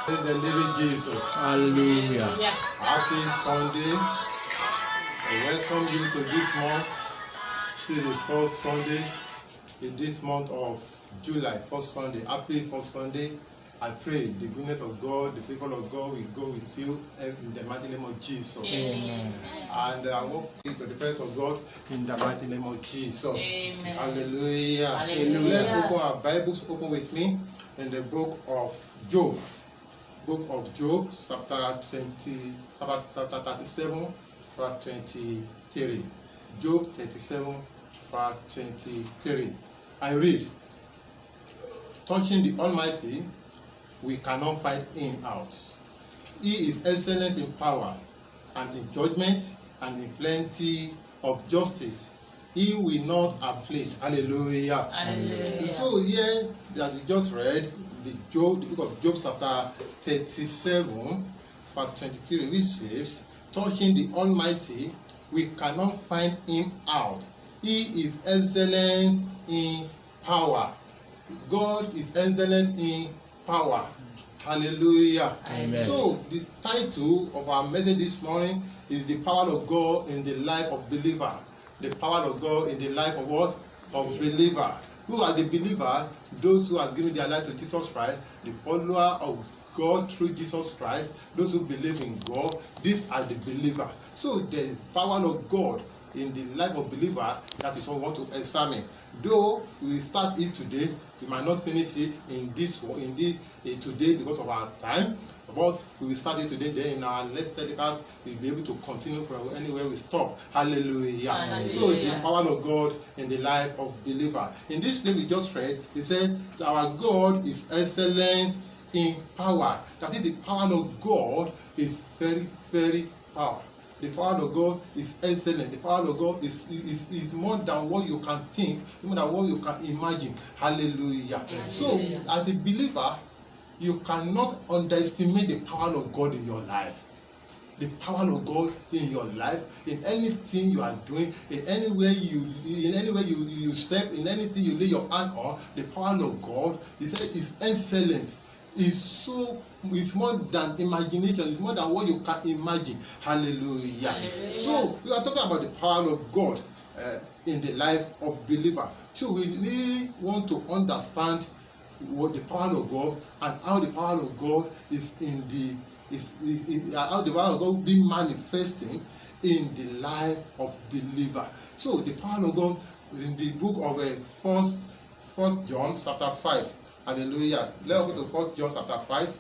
Praise the living Jesus. Hallelujah. Happy Sunday. I welcome you to this month. This is the first Sunday in this month of July. First Sunday. Happy first Sunday. I pray the goodness of God, the favor of God will go with you in the mighty name of Jesus. Amen. And I walk into the presence of God in the mighty name of Jesus. Amen. Hallelujah. Hallelujah. Let's open our Bibles. Open with me in the book of Job. Book of Job, chapter 37, verse 23. Job 37, verse 23. I read, touching the Almighty, we cannot find him out. He is excellent in power and in judgment and in plenty of justice. He will not afflict. Hallelujah. Hallelujah. So here that we just read, the book of Job chapter 37, verse 23, which says, touching the Almighty, we cannot find him out. He is excellent in power. God is excellent in power. Hallelujah. Amen. So the title of our message this morning is the power of God in the life of believer. The power of God in the life of what? Of believer. Who are the believer? Those who have given their life to Jesus Christ, the follower of God through Jesus Christ, those who believe in God. These are the believer. So there is power of God in the life of believer. That is what we want to examine. Though we start it today, we might not finish it today because of our time, but we will start it today. Then in our next telecast, we'll be able to continue from anywhere we stop. Hallelujah. Hallelujah. So the power of God in the life of believer. In this place we just read, he said our God is excellent in power. That is, the power of God is very, very powerful. The power of God is excellent. The power of God is more than what you can think, more than what you can imagine. Hallelujah. So, as a believer, you cannot underestimate the power of God in your life. The power of God in your life, in anything you are doing, in anywhere you step, in anything you lay your hand on, the power of God is excellent. It's more than imagination. It's more than what you can imagine. Hallelujah. Hallelujah. So we are talking about the power of God in the life of believer. So we really want to understand what the power of God and how the power of God is how the power of God being manifesting in the life of believer. So the power of God in the book of First John chapter 5. Hallelujah. Let's go to 1 John chapter 5.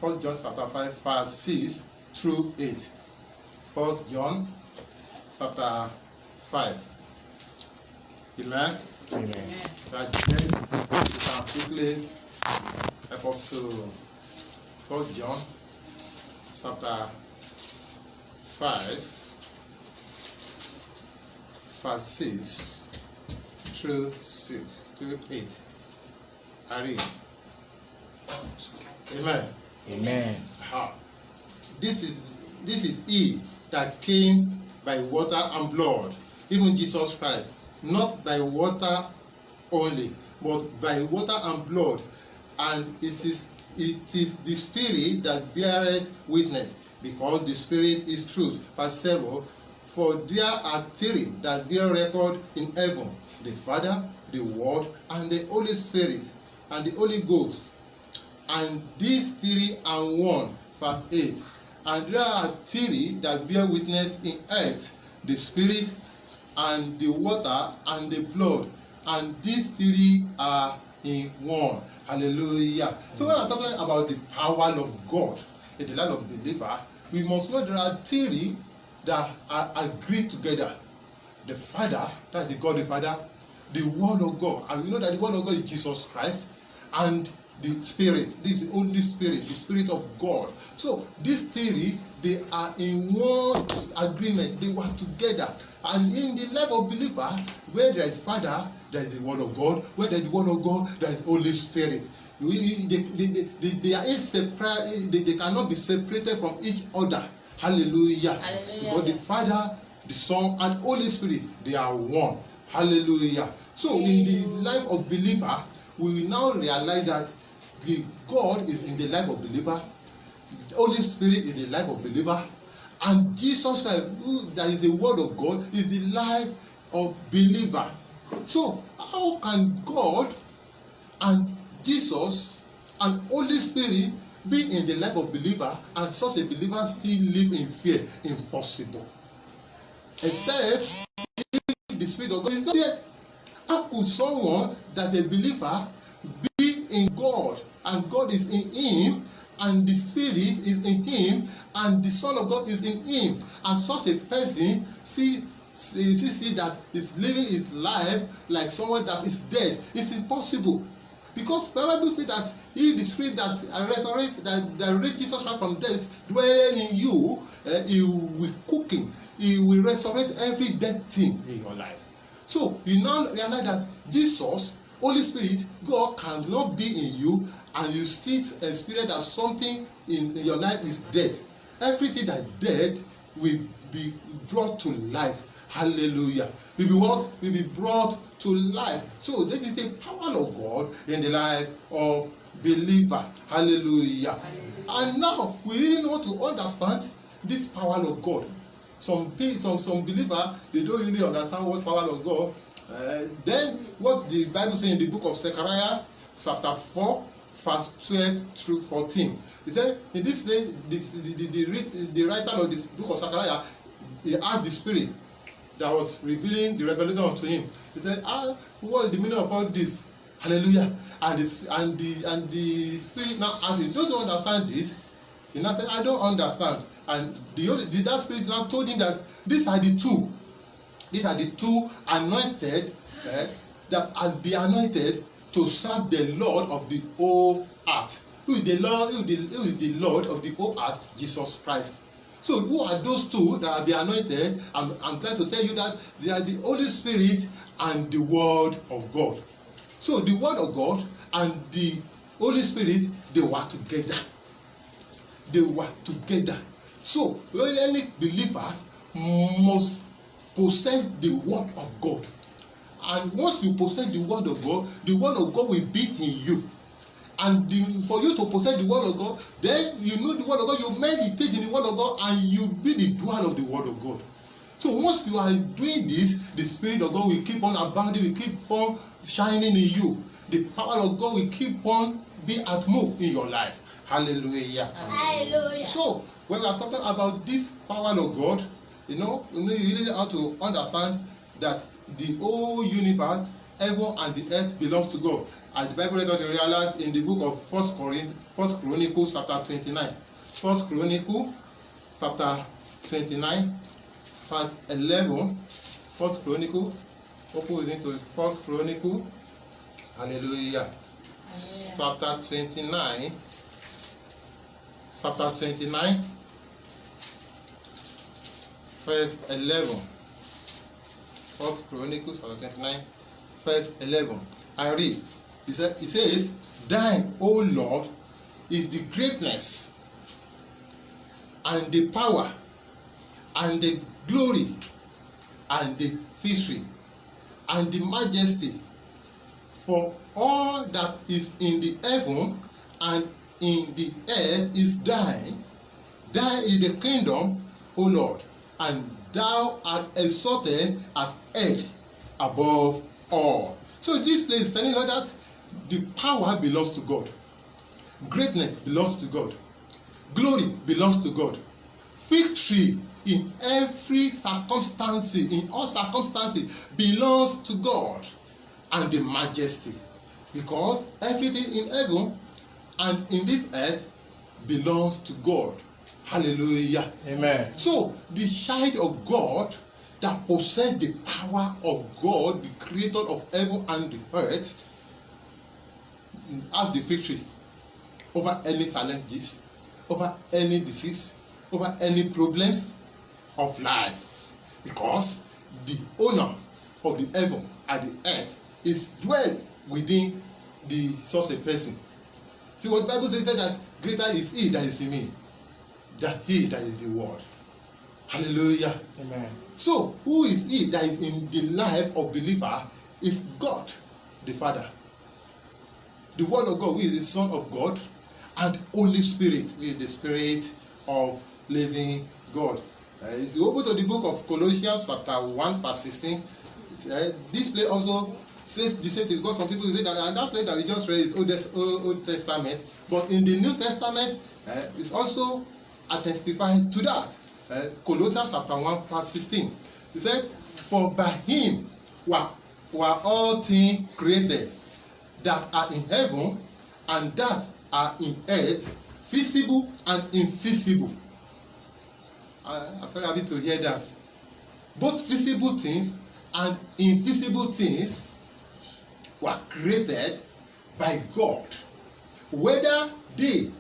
1 John chapter 5, verse 6 through 8. 1 John chapter 5. Amen. Amen. That then you can quickly help us to 1 John chapter 5, verse 6 through 8. I read. Amen. Amen. This is he that came by water and blood, even Jesus Christ, not by water only, but by water and blood. And it is the Spirit that beareth witness, because the Spirit is truth. Verse 7. For there are three that bear record in heaven: the Father, the Word, and the Holy Spirit, and the Holy Ghost. And these three are one. Verse 8. And there are three that bear witness in earth: the Spirit, and the water, and the blood. And these three are in one. Hallelujah. So when I'm talking about the power of God in the life of believer, we must know there are three that are agreed together: the Father, that's the God the Father, the Word of God, and we know that the Word of God is Jesus Christ, and the Spirit. This is the Holy Spirit, the Spirit of God. So these three, they are in one agreement. They work together. And in the life of believer, where there is Father, there is the Word of God. Where there is the Word of God, there is Holy Spirit. They are inseparable. They cannot be separated from each other. Hallelujah. Hallelujah. Because the Father, the Son, and Holy Spirit, they are one. Hallelujah. So in the life of believer, we will now realize that God is in the life of believer, the Holy Spirit is the life of believer, and Jesus Christ, who that is the word of God, is the life of believer. So how can God and Jesus and Holy Spirit be in the life of believer and such a believer still live in fear? Impossible. Except if the Spirit of God is not there. How could someone that is a believer be in God and God is in him and the Spirit is in him and the Son of God is in him, and such a person see that is living his life like someone that is dead? It's impossible. Because the Bible says that if the Spirit that raised Jesus Christ from death dwelling in you, he will cooking, he will resurrect every dead thing in your life. So you now realize that Jesus, Holy Spirit, God cannot be in you and you still experience that something in your life is dead. Everything that is dead will be brought to life. Hallelujah. Will be what? Will be brought to life. So this is the power of God in the life of believer. Hallelujah. And now we really want to understand this power of God. Some believer, they don't really understand what power of God. Then what the Bible says in the book of Zechariah, chapter 4, verse 12 through 14. He said, in this place, the writer of this book of Zechariah, he asked the Spirit that was revealing the revelation unto him. He said, what is the meaning of all this? Hallelujah. And the Spirit now asked him, don't you understand this? He now said, I don't understand. And that Spirit now told him that these are the two anointed that has been anointed to serve the Lord of the whole earth. Who is the Lord of the whole earth? Jesus Christ. So who are those two that have been anointed? I'm trying to tell you that they are the Holy Spirit and the Word of God. So the Word of God and the Holy Spirit, they were together. They were together. So any believers must possess the Word of God. And once you possess the Word of God will be in you. And for you to possess the Word of God, then you know the Word of God, you meditate in the Word of God, and you be the doer of the Word of God. So once you are doing this, the Spirit of God will keep on abounding, will keep on shining in you. The power of God will keep on being at move in your life. Hallelujah. Hallelujah. So when we are talking about this power of God, you really have to understand that the whole universe, heaven and the earth, belongs to God. And the Bible let us realize in the book of 1 Chronicles chapter 29. 1 Chronicles chapter 29, verse 11. 1 Chronicles, open into 1 Chronicles. Hallelujah. Chapter 29. Chapter 29, verse 11. 1 Chronicles chapter 29, verse 11. I read. It says, thine, O Lord, is the greatness and the power and the glory and the victory and the majesty, for all that is in the heaven and in the earth is thine. Thine is the kingdom, O Lord, and thou art exalted as head above all. So this place is telling us that the power belongs to God. Greatness belongs to God. Glory belongs to God. Victory in every circumstance, in all circumstances, belongs to God. And the majesty. Because everything in heaven and in this earth belongs to God. Hallelujah. Amen. So the child of God that possess the power of God, the creator of heaven and the earth, has the victory over any challenges, over any disease, over any problems of life. Because the owner of the heaven and the earth is dwell within the such a person. See what the Bible says that greater is he that is in me than he that is in the world. Hallelujah. Amen. So who is he that is in the life of believer? Is God the Father. the word of God, who is the Son of God, and Holy Spirit, who is the Spirit of living God. If you open to the book of Colossians chapter 1 verse 16, this place also says the same thing, because some people say that place that we just read is Old Testament, but in the New Testament it's also testified to that. Colossians chapter 1 verse 16. He said, "For by him were all things created, that are in heaven and that are in earth, visible and invisible." I feel happy to hear that. Both visible things and invisible things were created by God. Whether they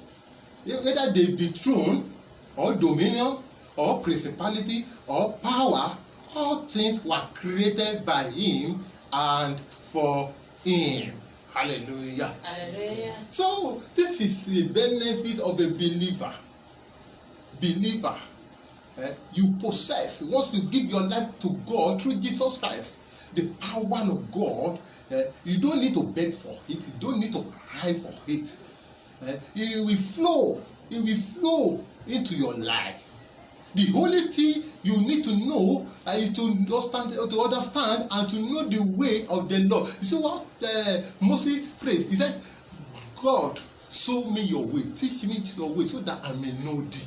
be throne or dominion or principality or power, all things were created by him and for him. Hallelujah. Hallelujah. So this is the benefit of a believer. You possess, once you give your life to God through Jesus Christ, the power of God. You don't need to beg for it. You don't need to cry for it. It will flow. It will flow into your life. The only thing you need to know is to understand and to know the way of the Lord. You see what Moses prayed? He said, "God, show me your way. Teach me your way so that I may know thee."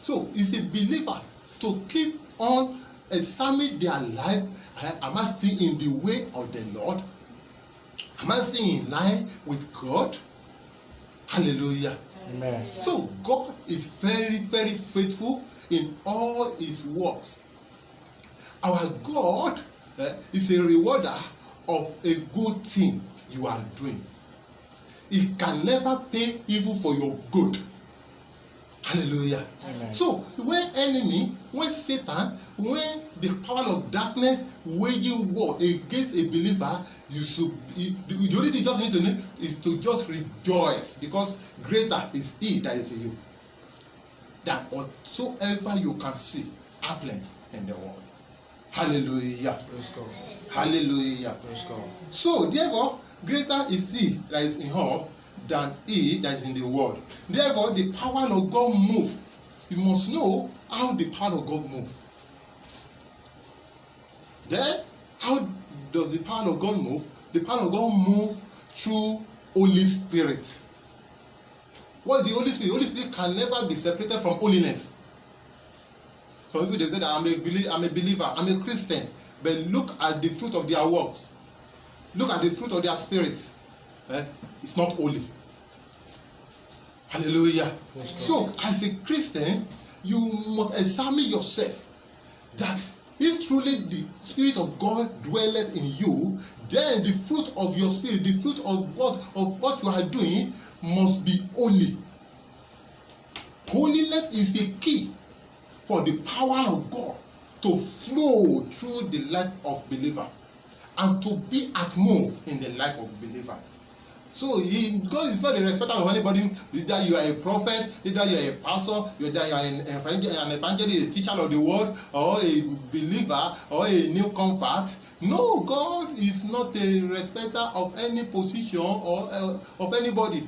So it's a believer to keep on examining their life. Am I still in the way of the Lord? Am I still in line with God? Hallelujah. Amen. So God is very, very faithful in all his works. Our God is a rewarder of a good thing you are doing. He can never pay evil for your good. Hallelujah. Amen. So when Satan, when the power of darkness waging war against a believer, the only thing you just need to know is to just rejoice, because greater is he that is in you than whatsoever you can see happening in the world. Hallelujah. Praise God. Hallelujah. Praise God. So therefore, greater is he that is in her than he that is in the world. Therefore, the power of God move. You must know how the power of God move. Then, how does the power of God move? The power of God move through Holy Spirit. What is the Holy Spirit? Holy Spirit can never be separated from holiness. Some people, they say that I'm a believer, I'm a Christian, but look at the fruit of their works. Look at the fruit of their spirits. It's not holy. Hallelujah. So, as a Christian, you must examine yourself, that if truly the Spirit of God dwelleth in you, then the fruit of your spirit, the fruit of what you are doing, must be holy. Holiness is a key for the power of God to flow through the life of believer and to be at move in the life of believer. So God is not a respecter of anybody. Either you are a prophet, either you are a pastor, either you are an evangelist, a teacher of the word, or a believer, or a new convert. No, God is not a respecter of any position or of anybody.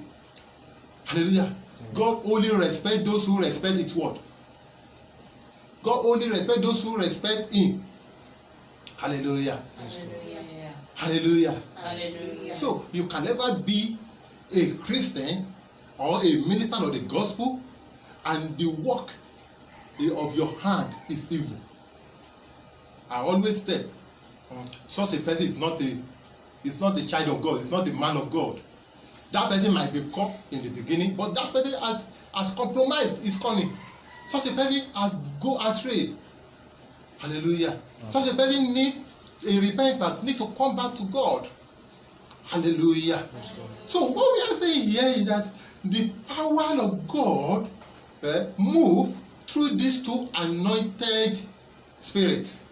Hallelujah. God only respects those who respect His word. God only respects those who respect Him. Hallelujah. Hallelujah. Hallelujah. Hallelujah. So you can never be a Christian or a minister of the gospel and the work of your hand is evil. I always say, such a person is not a child of God, is not a man of God. That person might be caught in the beginning, but that person has compromised his calling. Such a person has go astray. Hallelujah. Such a person needs a repentance, need to come back to God. Hallelujah. So what we are saying here is that the power of God move through these two anointed spirits.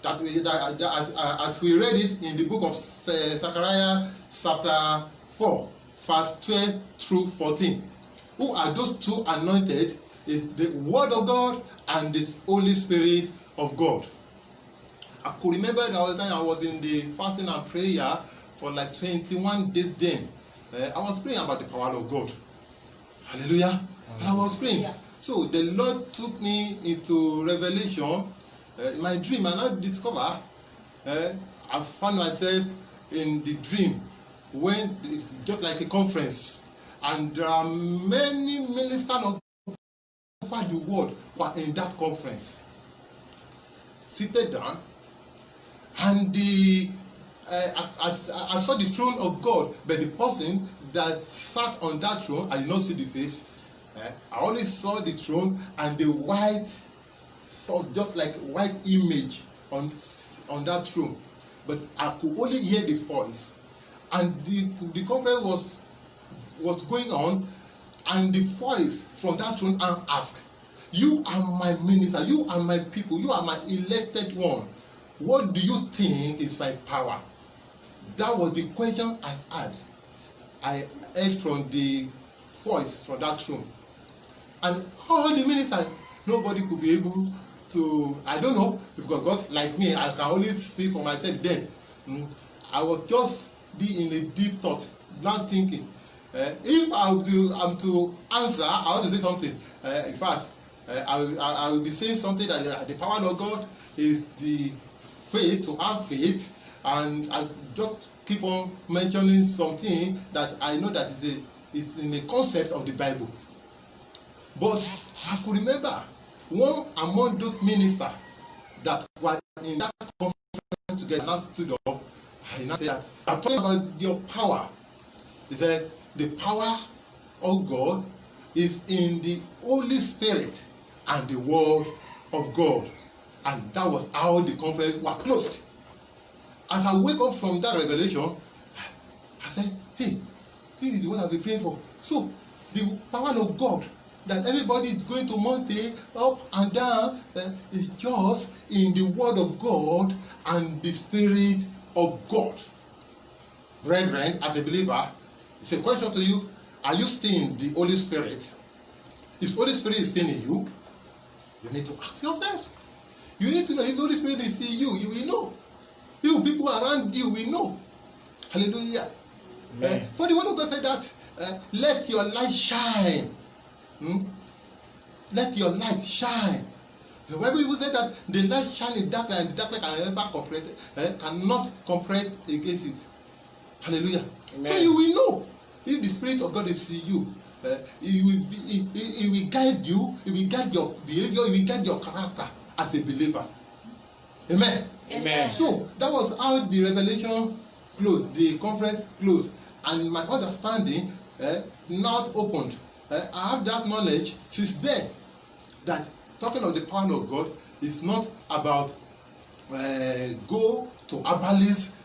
That as we read it in the book of Zechariah chapter 4, verse 12 through 14. Who are those two anointed? Is the Word of God and the Holy Spirit of God. I could remember there was a time I was in the fasting and prayer for like 21 days then. I was praying about the power of God. Hallelujah. I was praying. So the Lord took me into revelation, in my dream, and I discover I found myself in the dream when it's just like a conference, and there are many ministers of the world were in that conference, seated down, and I saw the throne of God, but the person that sat on that throne, I did not see the face. I only saw the throne and the white, so just like white image on that throne, but I could only hear the voice, and the conference was going on, and the voice from that throne asked, "You are my minister, you are my people, you are my elected one. What do you think is my power?" That was the question I had. I heard from the voice from that throne, and all the ministers, nobody could be able to, I don't know, because like me, I can only speak for myself then. I was just be in a deep thought, not thinking. If I'm to answer, I want to say something. In fact, I will be saying something that the power of God is the faith, to have faith, and I just keep on mentioning something that I know that it's in the concept of the Bible. But I could remember one among those ministers that were in that conference together now stood up. I now said that, I'm talking about your power. He said, the power of God is in the Holy Spirit and the Word of God. And that was how the conference was closed. As I wake up from that revelation, I said, hey, this is what I've been praying for. So, the power of God, that everybody is going to mountain up and down, is just in the Word of God and the Spirit of God. Brethren, as a believer, it's a question to you. Are you still in the Holy Spirit? If Holy Spirit is still in you, you need to ask yourself. You need to know if the Holy Spirit is in you, you will know. You people around you will know. Hallelujah. For the word of God said that, let your light shine. Let your light shine. The Bible even said that the light shine in darkness, and the darkness cannot comprehend against it. Hallelujah. Amen. So you will know if the Spirit of God is in you. He will guide you. He will guide your behavior. He will guide your character as a believer. Amen. Amen. So that was how the revelation closed, the conference closed, and my understanding now opened. I have that knowledge since then, that talking of the power of God is not about go to herbalists,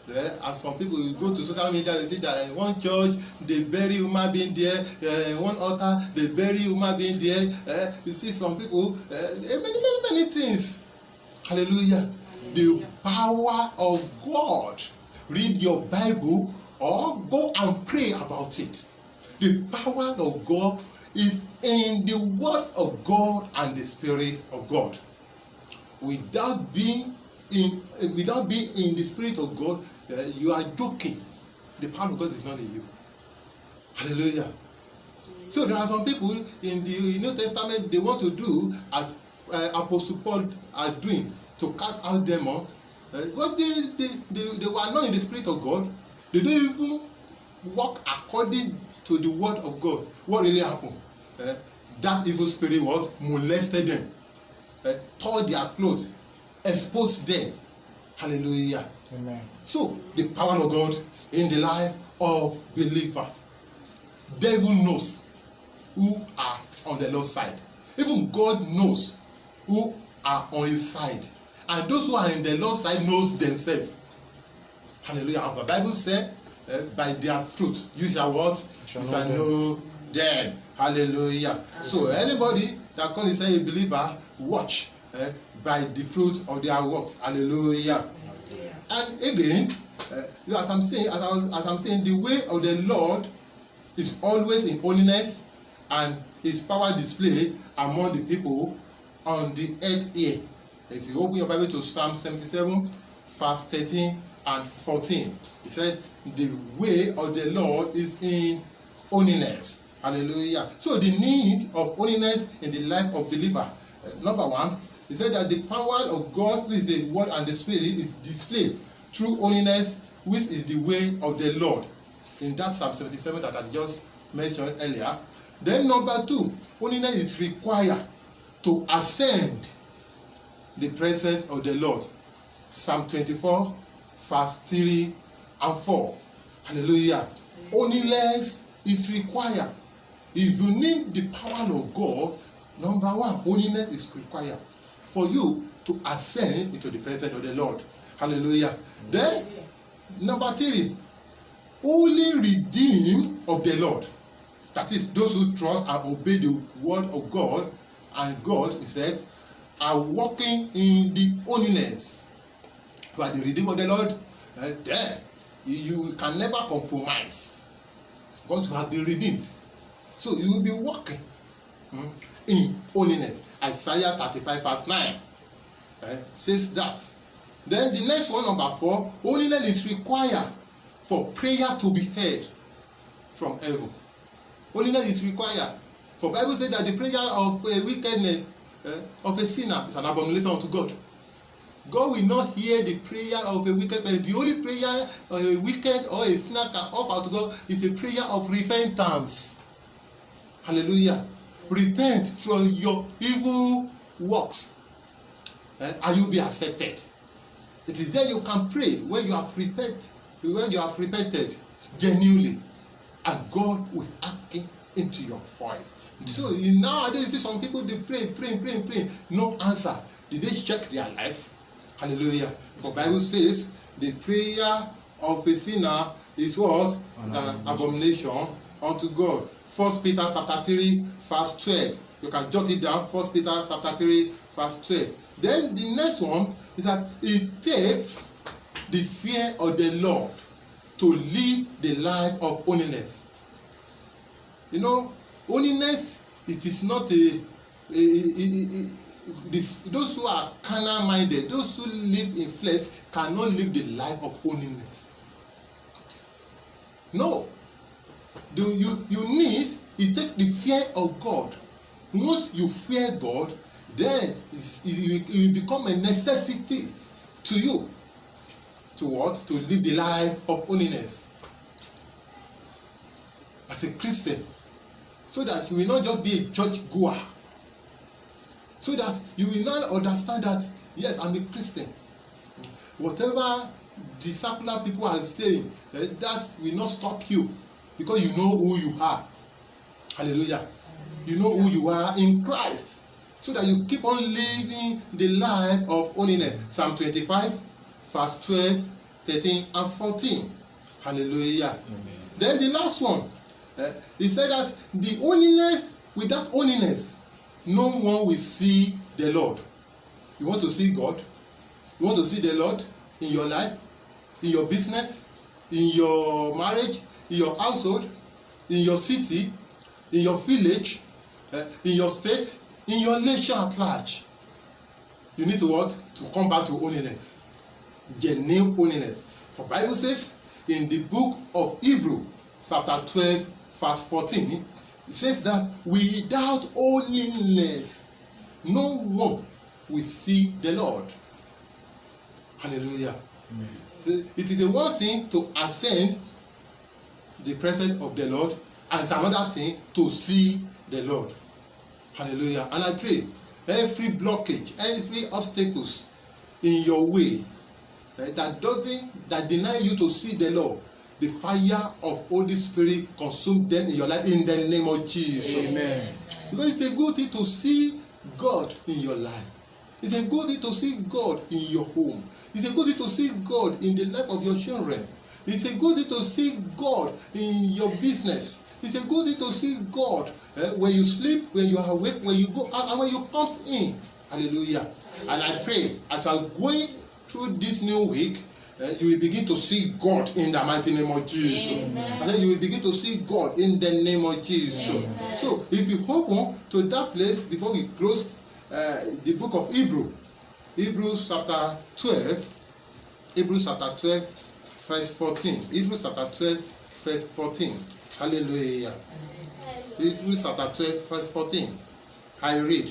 as some people will go to social media. You see that in one church they bury human being there, in one altar they bury human being there. You see some people, many things. Hallelujah. The power of God. Read your Bible or go and pray about it. The power of God is in the Word of God and the Spirit of God. Without being in the Spirit of God, you are joking. The power of God is not in you. Hallelujah. So there are some people in the New Testament, they want to do as Apostle Paul are doing, to cast out demons. But they were not in the Spirit of God. They didn't even walk according to the Word of God. What really happened? That evil spirit molested them, tore their clothes, exposed them. Hallelujah. Amen. So the power of God in the life of believer. Devil knows who are on the Lord's side. Even God knows who are on his side. And those who are in the Lord's side knows themselves. Hallelujah. As the Bible said, by their fruit you shall what? You shall know them. Hallelujah. So anybody that calls himself a believer, watch by the fruit of their works. Hallelujah. And again, as I'm saying, the way of the Lord is always in holiness, and his power displayed among the people on the earth here. If you open your Bible to Psalm 77, verse 13 and 14. He said, the way of the Lord is in holiness. Hallelujah. So the need of holiness in the life of believer. Number one, he said that the power of God, which is the word and the spirit, is displayed through holiness, which is the way of the Lord. In that Psalm 77 that I just mentioned earlier. Then number two, holiness is required to ascend the presence of the Lord. Psalm 24, verse 3 and 4. Hallelujah. Holiness is required. If you need the power of God, number one, holiness is required for you to ascend into the presence of the Lord. Hallelujah. Then, number three, only redeemed of the Lord. That is, those who trust and obey the word of God and God himself are walking in the holiness. You are the redeemed of the Lord. Then you can never compromise because you have been redeemed. So you will be walking in holiness. Isaiah 35 verse 9 says that. Then the next one, number 4, holiness is required for prayer to be heard from heaven. Holiness is required. For Bible says that the prayer of a wickedness of a sinner is an abomination unto God. God will not hear the prayer of a wicked person. The only prayer a wicked or a sinner can offer to God is a prayer of repentance. Hallelujah. Repent from your evil works, and you'll be accepted. It is then you can pray when you have repented genuinely, and God will act into your voice. So nowadays you see some people, they pray, no answer. Did they check their life? Hallelujah. For Bible says the prayer of a sinner is what? An abomination unto God. 1 Peter chapter 3 verse 12. You can jot it down. 1 Peter chapter 3 verse 12. Then the next one is that it takes the fear of the Lord to live the life of holiness. You know, holiness, it is not those who are carnal minded, those who live in flesh cannot live the life of holiness. No. It takes the fear of God. Once you fear God, then it will become a necessity to you. To what? To live the life of holiness. As a Christian. So that you will not just be a church goer. So that you will not understand that, yes, I'm a Christian. Whatever the secular people are saying, that will not stop you. Because you know who you are. Hallelujah. You know who you are in Christ. So that you keep on living the life of holiness. Psalm 25, verse 12, 13, and 14. Hallelujah. Amen. Then the last one. He said that the holiness, without holiness, no one will see the Lord. You want to see God? You want to see the Lord in your life, in your business, in your marriage, in your household, in your city, in your village, in your state, in your nation at large. You need to what? To come back to holiness. Genuine holiness. For Bible says in the book of Hebrews, chapter 12, verse 14, it says that without holiness, no one will see the Lord. Hallelujah. Amen. So it is the one thing to ascend the presence of the Lord, and it's another thing to see the Lord. Hallelujah. And I pray every blockage, every obstacles in your way that deny you to see the Lord, the fire of Holy Spirit consume them in your life in the name of Jesus. Amen. Because it's a good thing to see God in your life. It's a good thing to see God in your home. It's a good thing to see God in the life of your children. It's a good thing to see God in your business. It's a good thing to see God when you sleep, when you are awake, when you go out, and when you come in. Hallelujah. And I pray as you are going through this new week, you will begin to see God in the mighty name of Jesus. Amen. And then you will begin to see God in the name of Jesus. Amen. So if you open to that place before we close the book of Hebrews chapter 12, Hebrews chapter 12, verse 14. Hebrews chapter 12, verse 14. Hallelujah. Hebrews chapter 12, verse 14. I read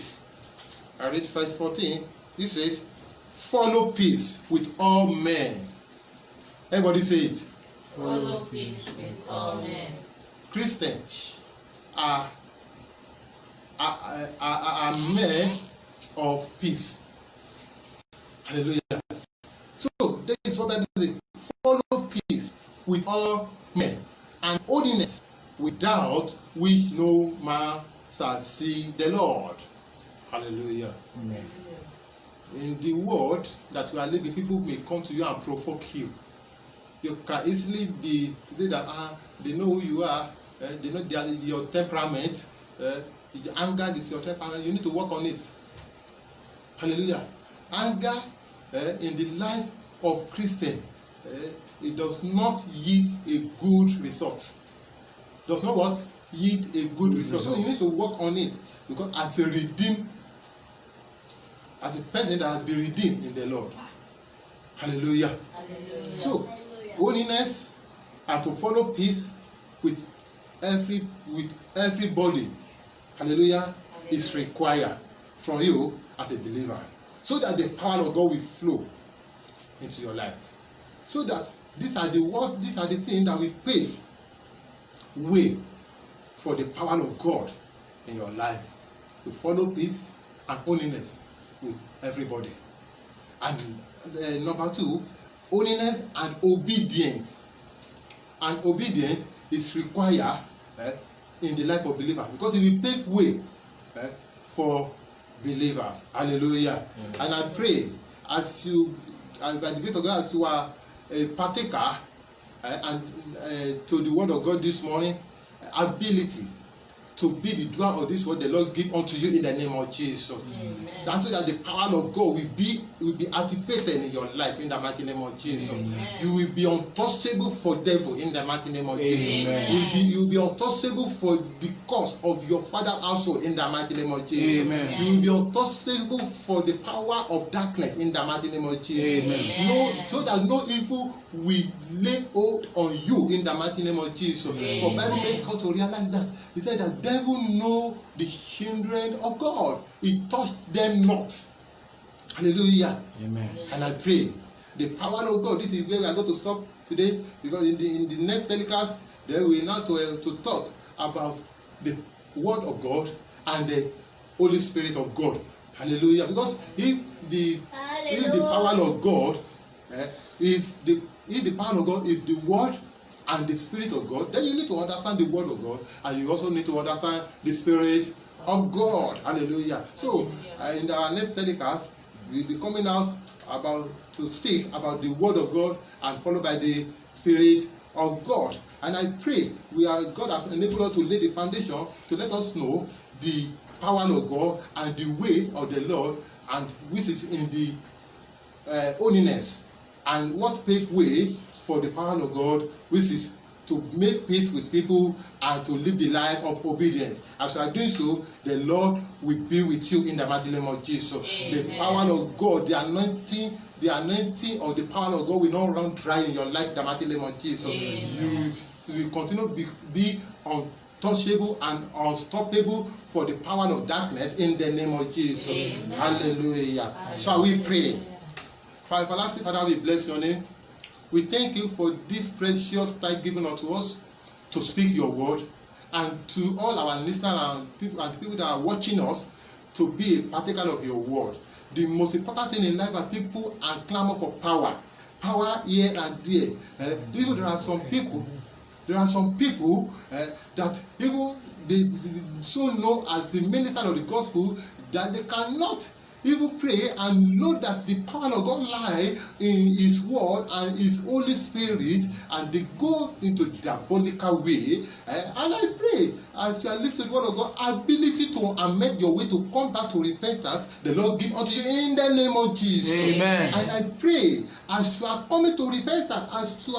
verse 14. It says, follow peace with all men. Everybody say it. Follow peace with all men. Christians are men of peace. Hallelujah. So that is what Bible says. Follow peace with all men and holiness, without which no man shall see the Lord. Hallelujah. Amen. In the world that we are living, people may come to you and provoke you. You can easily be say that they know who you are, they know your temperament, anger is your temperament. You need to work on it. Hallelujah. Anger in the life of Christian, it does not yield a good result. Does not what? Yield a good result. So you need to work on it, because as a redeemed, as a person that has been redeemed in the Lord. Hallelujah. Hallelujah. So holiness and to follow peace with everybody, hallelujah, is required from you as a believer, so that the power of God will flow into your life. So that these are the things that will pave way for the power of God in your life. To follow peace and holiness with everybody. And number 2, holiness and obedience. And obedience is required in the life of believers, because it will pave way for believers. Hallelujah. And I pray, as you, by the grace of God, as you are a partaker and to the word of God this morning, ability to be the doer of this word the Lord give unto you in the name of Jesus. Amen. That's so that the power of God will be activated in your life in the mighty name of Jesus. Amen. You will be untouchable for devil in the mighty name of Jesus. Amen. You will be untouchable for the cause of your father's household in the mighty name of Jesus. Amen. You will be untouchable for the power of darkness in the mighty name of Jesus. Amen. No, so that no evil will lay hold on you in the mighty name of Jesus. For Bible makes us to realize that he said that devil know the children of God. He touched them not. Hallelujah. Amen. And I pray the power of God. This is where we are going to stop today, because in the next telecast, then we now to talk about the word of God and the Holy Spirit of God. Hallelujah. Because if the power of God is the power of God is the word and the Spirit of God, then you need to understand the word of God, and you also need to understand the Spirit of God. Hallelujah. So in our next telecast, we'll be coming out to speak about the word of God, and followed by the Spirit of God. And I pray God has enabled us to lay the foundation to let us know the power of God and the way of the Lord, and which is in the holiness, and what paved way for the power of God, which is to make peace with people and to live the life of obedience. As you are doing so, the Lord will be with you in the mighty name of Jesus. Amen. The power of God, the anointing of the power of God will not run dry in your life in the mighty name of Jesus. Amen. You will continue to be untouchable and unstoppable for the power of darkness in the name of Jesus. Amen. Hallelujah. Shall we pray? Everlasting Father, we bless your name. We thank you for this precious time given unto us to speak your word, and to all our listeners and people that are watching us to be a partaker of your word. The most important thing in life are people and clamor for power here and there. Even there are some people that even they so know as the minister of the gospel that they cannot even pray and know that the power of God lies in His word and His Holy Spirit, and they go into diabolical way. And I pray, as you are listening to the word of God, ability to amend your way, to come back to repentance, the Lord give unto you in the name of Jesus. Amen. And I pray, as you are coming to repentance, as you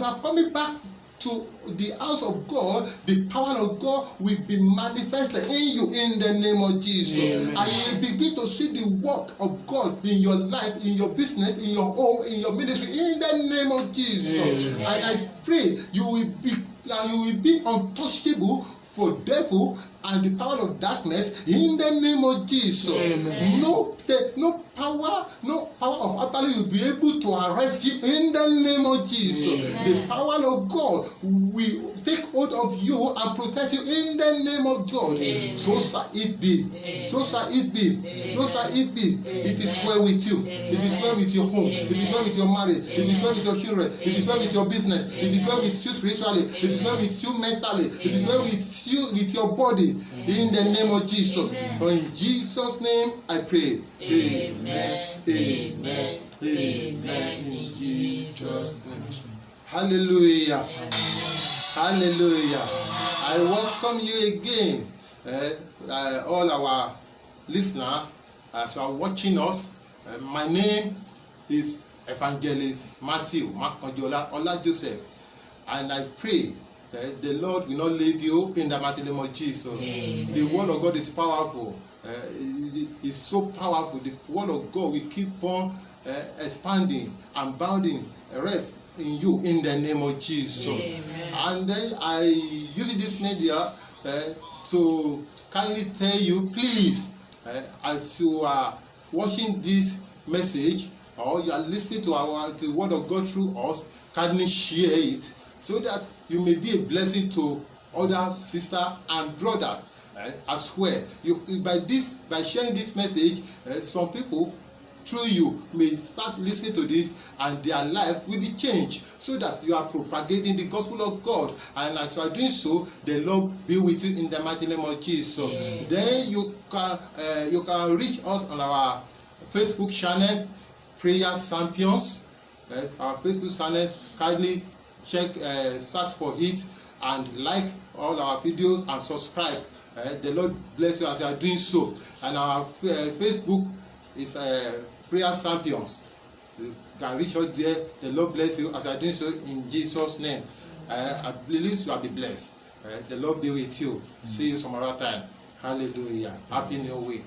are coming back to the house of God, the power of God will be manifested in you in the name of Jesus. Amen. And you begin to see the work of God in your life, in your business, in your home, in your ministry, in the name of Jesus. Amen. And I pray you will be untouchable for devil and the power of darkness in the name of Jesus. Amen. No power of Abali will be able to arrest you in the name of Jesus. Amen. The power of God will take hold of you and protect you in the name of God. Amen. So shall it be. Amen. So shall it be. Amen. So shall it be. It is Amen. well with you. Amen. It is well with your home. Amen. It is well with your marriage. It is well with your children. It is well with your business. It is well with you spiritually. It is well with you mentally. It is well with you with your body. In the name of Jesus. For in Jesus' name I pray. Amen. Amen. Amen. In Jesus' name. Hallelujah. Hallelujah. I welcome you again, all our listeners, as you are watching us. My name is Evangelist Matthew Makanjola Ola Joseph, and I pray that the Lord will not leave you in the mighty name of Jesus. Amen. The word of God is powerful. It is so powerful. The word of God will keep on expanding and bounding. Rest in you in the name of Jesus. Amen. And then I use this media to kindly tell you, please, as you are watching this message or you are listening to the word of God through us, kindly share it so that you may be a blessing to other sisters and brothers as well. By sharing this message, some people through you may start listening to this and their life will be changed, so that you are propagating the gospel of God. And as you are doing so, the Lord be with you in the mighty name of Jesus. Amen. Then you can reach us on our Facebook channel, Prayer Champions. Our Facebook channel, kindly check, search for it and like all our videos and subscribe. The Lord bless you as you are doing so. And our Facebook is Prayer Champions. You can reach out there. The Lord bless you as you are doing so in Jesus' name. I believe you will be blessed. The Lord be with you. See you some other time. Hallelujah. Happy New Week.